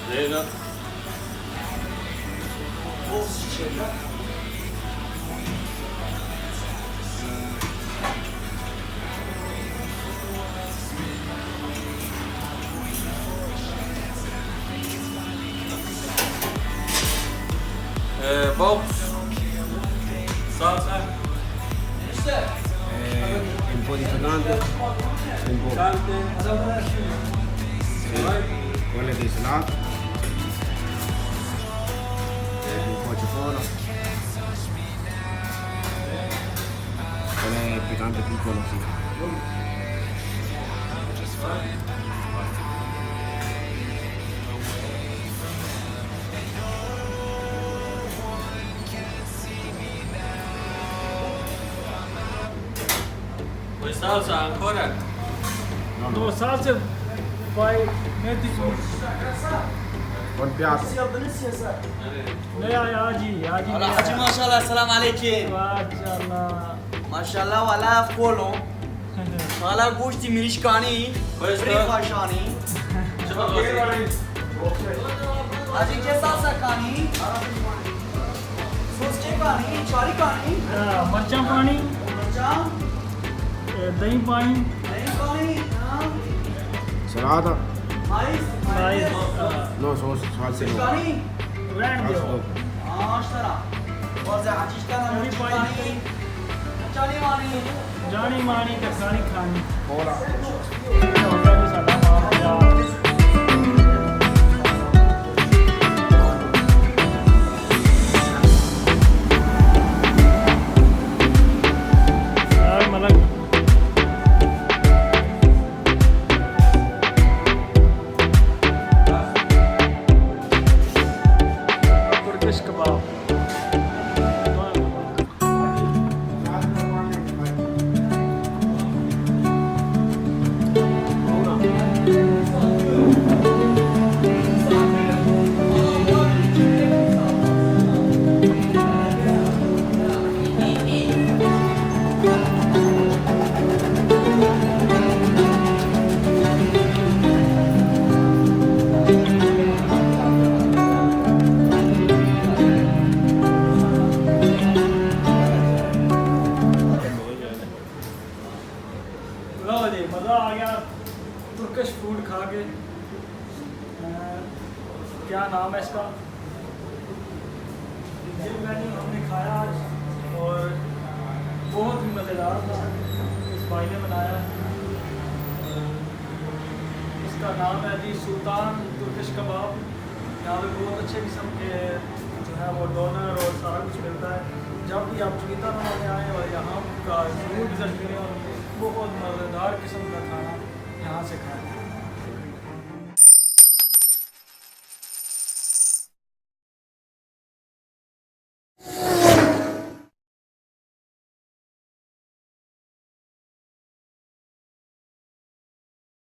रहेगा। Box, salsa, un po' di picante, un po' quelle di salato, un po' cipolla, quelle piccante piccolo sì. poi salsa ancora? No, salsa poi metti su. Buon piatto. नहीं आया जी हाजी माशाल्लाह अस्सलाम वालेकुम माशाल्लाह माशाल्लाह वाला follow वाला गोश्त मिर्च कानी Questo? खाशानी Ciao, così. हाजी के साथ कानी सोस्टे कानी चारी कानी मरचा पानी मरचा दही पानी नहीं कानी Salata? माइस No, sono salse no. कानी रहने Salsa दो dopo. आश्तरा और से हाजी का नाम चारी कानी चारी वानी जानी मानी ते खानी खानी Ora. Turkish kebab. लो जी मज़ा आ गया तुर्किश फूड खा के क्या नाम है इसका बिरयानी हमने खाया आज और बहुत ही मज़ेदार था इस भाई ने बनाया इसका नाम है जी सुल्तान तुर्किश कबाब यहाँ पे बहुत अच्छे किस्म के जो है वो डोनर और सारा कुछ मिलता है जब भी आप चुगीतानवा में आएँ और यहाँ का ज़रूर विज़िट करें और बहुत मज़ेदार किस्म का खाना यहाँ से खाएँ।